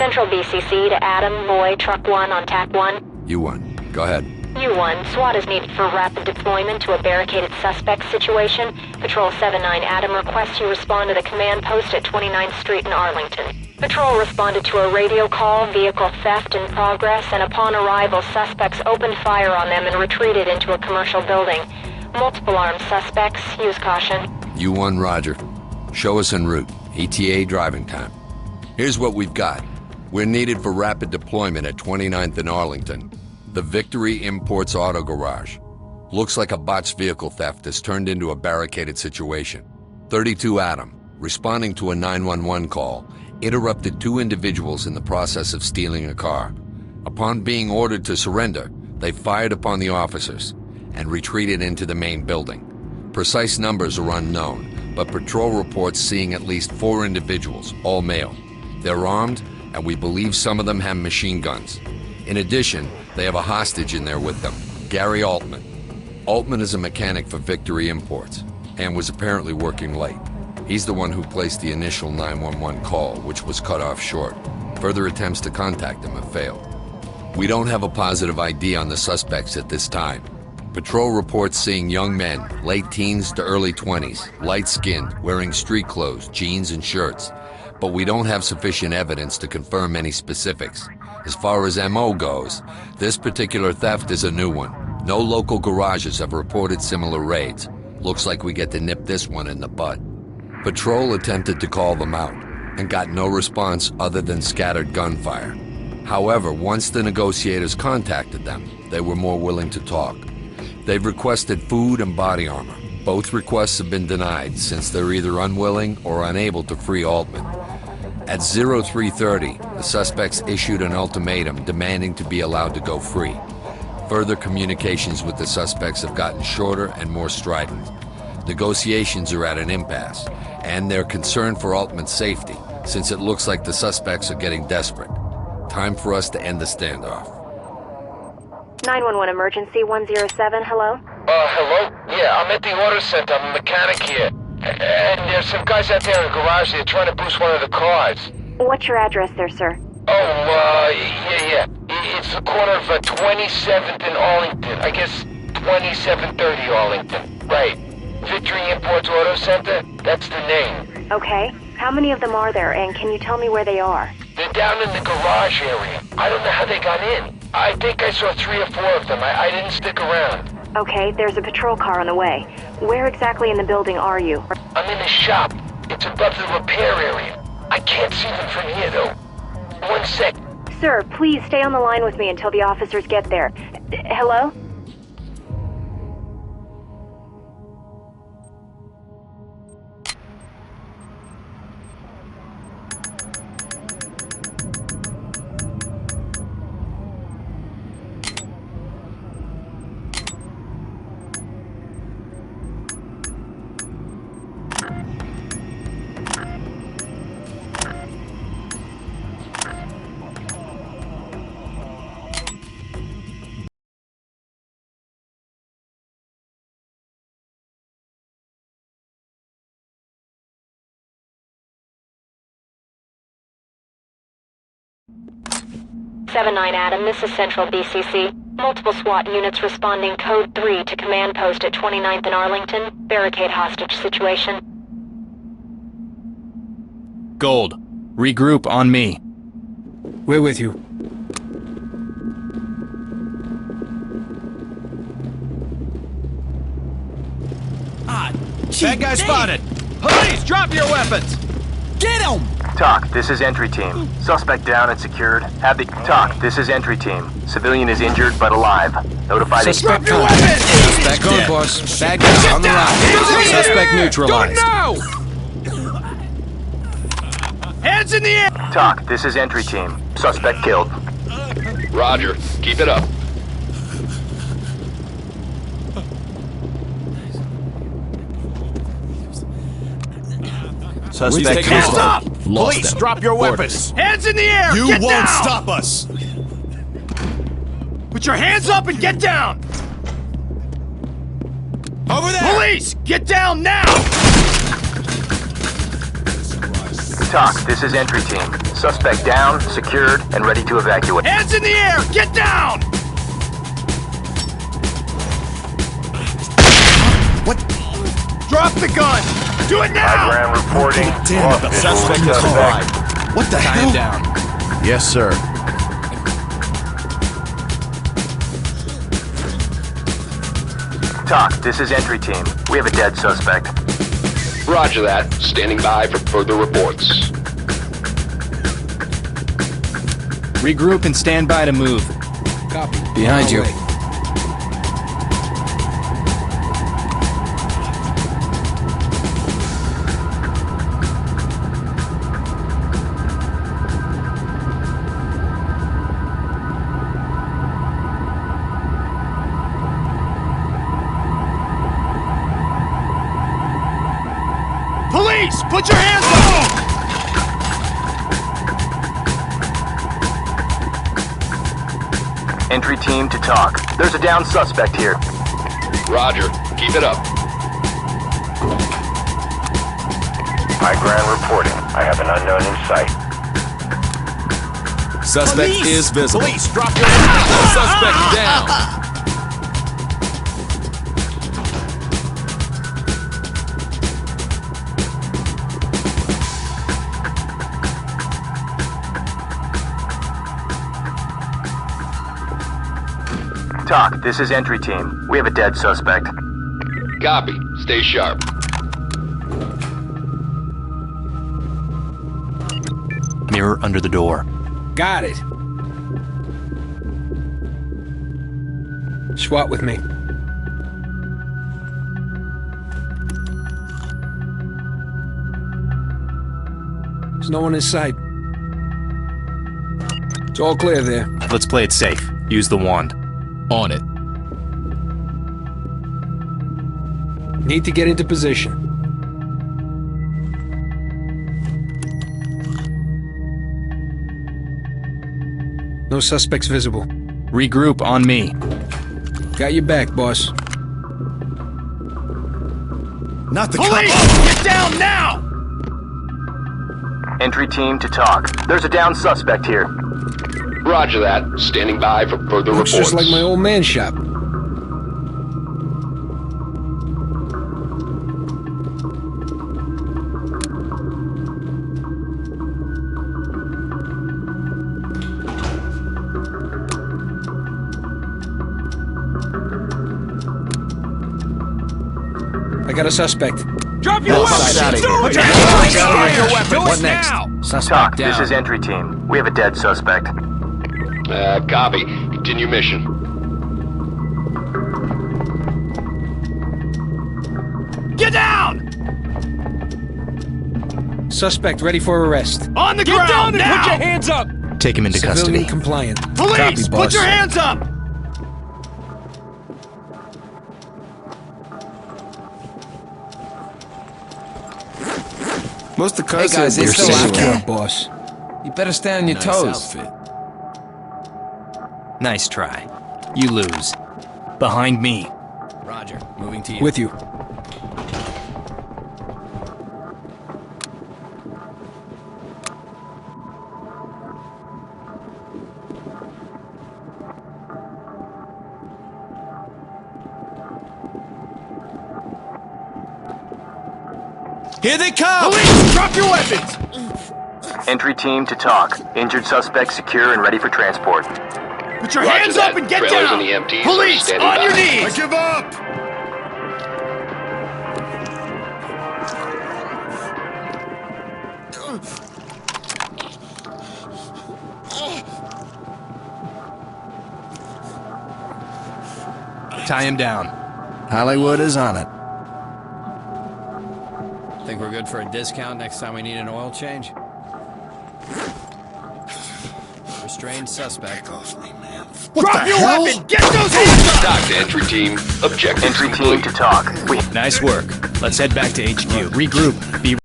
Central BCC to Adam, Boy, Truck 1 on TAC 1. U1, go ahead. U1, SWAT is needed for rapid deployment to a barricaded suspect situation. Patrol 79 Adam requests you respond to the command post at 29th Street in Arlington. Patrol responded to a radio call, vehicle theft in progress, and upon arrival, suspects opened fire on them and retreated into a commercial building. Multiple armed suspects, use caution. U1, roger. Show us en route. ETA driving time. Here's what we've got. We're needed for rapid deployment at 29th and Arlington. The Victory Imports Auto Garage. Looks like a botched vehicle theft has turned into a barricaded situation. 32 Adam, responding to a 911 call, interrupted two individuals in the process of stealing a car. Upon being ordered to surrender, they fired upon the officers and retreated into the main building. Precise numbers are unknown, but patrol reports seeing at least 4 individuals, all male. They're armed, and we believe some of them have machine guns. In addition, they have a hostage in there with them, Gary Altman. Altman is a mechanic for Victory Imports, and was apparently working late. He's the one who placed the initial 911 call, which was cut off short. Further attempts to contact him have failed. We don't have a positive ID on the suspects at this time. Patrol reports seeing young men, late teens to early 20s, light-skinned, wearing street clothes, jeans and shirts. But we don't have sufficient evidence to confirm any specifics. As far as MO goes, this particular theft is a new one. No local garages have reported similar raids. Looks like we get to nip this one in the bud. Patrol attempted to call them out and got no response other than scattered gunfire. However, once the negotiators contacted them, they were more willing to talk. They've requested food and body armor. Both requests have been denied since they're either unwilling or unable to free Altman. At 0330, the suspects issued an ultimatum demanding to be allowed to go free. Further communications with the suspects have gotten shorter and more strident. Negotiations are at an impasse, and they're concerned for Altman's safety, since it looks like the suspects are getting desperate. Time for us to end the standoff. 911 emergency 107, hello? Hello? Yeah, I'm at the order center. I'm a mechanic here. And there's some guys out there in the garage. They're trying to boost one of the cars. What's your address there, sir? Yeah. It's the corner of 27th and Arlington. I guess 2730 Arlington. Right. Victory Imports Auto Center? That's the name. Okay. How many of them are there, and can you tell me where they are? They're down in the garage area. I don't know how they got in. I think I saw 3 or 4 of them. I didn't stick around. Okay, there's a patrol car on the way. Where exactly in the building are you? I'm in the shop. It's above the repair area. I can't see them from here, though. 1 sec. Sir, please stay on the line with me until the officers get there. Hello? Seven 9 Adam, this is Central BCC. Multiple SWAT units responding code 3 to command post at 29th and Arlington. Barricade hostage situation. Gold, regroup on me. We're with you. Bad guy spotted! Police, drop your weapons! Get him! TOC, this is entry team. Suspect down and secured. Have the... TOC, this is entry team. Civilian is injured but alive. Notify the... Suspect drop your weapons! Suspect Good, boss. Bad guy on the run. Suspect neutralized. Now! Hands in the air! TOC, this is entry team. Suspect killed. Roger. Keep it up. Suspect hands up! Police, drop your weapons! Hands in the air! You get won't down! stop us! Put your hands up and get down! Over there! Police, get down now! TOC, this is entry team. Suspect down, secured, and ready to evacuate. Hands in the air! Get down! What? Drop the gun! Do it now! Ground reporting. Damn, the suspect is alive. What the hell? down. Yes, sir. TOC, this is entry team. We have a dead suspect. Roger that. Standing by for further reports. Regroup and stand by to move. Copy. Behind you. Police! Put your hands up! Entry team to TOC. There's a down suspect here. Roger. Keep it up. High ground reporting. I have an unknown in sight. Suspect is visible. Police, drop your hands! Suspect down. TOC, this is entry team. We have a dead suspect. Copy. Stay sharp. Mirror under the door. Got it. SWAT with me. There's no one in sight. It's all clear there. Let's play it safe. Use the wand. On it. Need to get into position. No suspects visible. Regroup on me. Got your back, boss. Not the police! Get down now! Entry team to TOC. There's a down suspect here. Roger that. Standing by for further Looks reports. just like my old man shop. I got a suspect. Drop your weapons! outta here. Put your hands up! Drop Your weapons! What next? Now! Suspect TOC, down. this is entry team. We have a dead suspect. Copy. Continue mission. Get down! Suspect ready for arrest. On the ground! Down now! Put your hands up! Take him into Civilian custody. compliant. Police! Copy, boss. Put your hands up! Most of the cars guys, are it's still out Secure, there. boss. You better stay on your toes. Nice try. You lose. Behind me. Roger. Moving to you. With you. Here they come! Police! Drop your weapons! Entry team to TOC. Injured suspect secure and ready for transport. Put your Roger hands that. up and get Trailers down! in the MTs are Police! standing On by. your knees! I give up! Tie him down. Hollywood is on it. Think we're good for a discount next time we need an oil change? Restrained suspect. Drop your weapon! Get those hands up! TOC to entry team. Objective Entry team complete. to TOC. We Nice work. Let's head back to HQ. Regroup. Be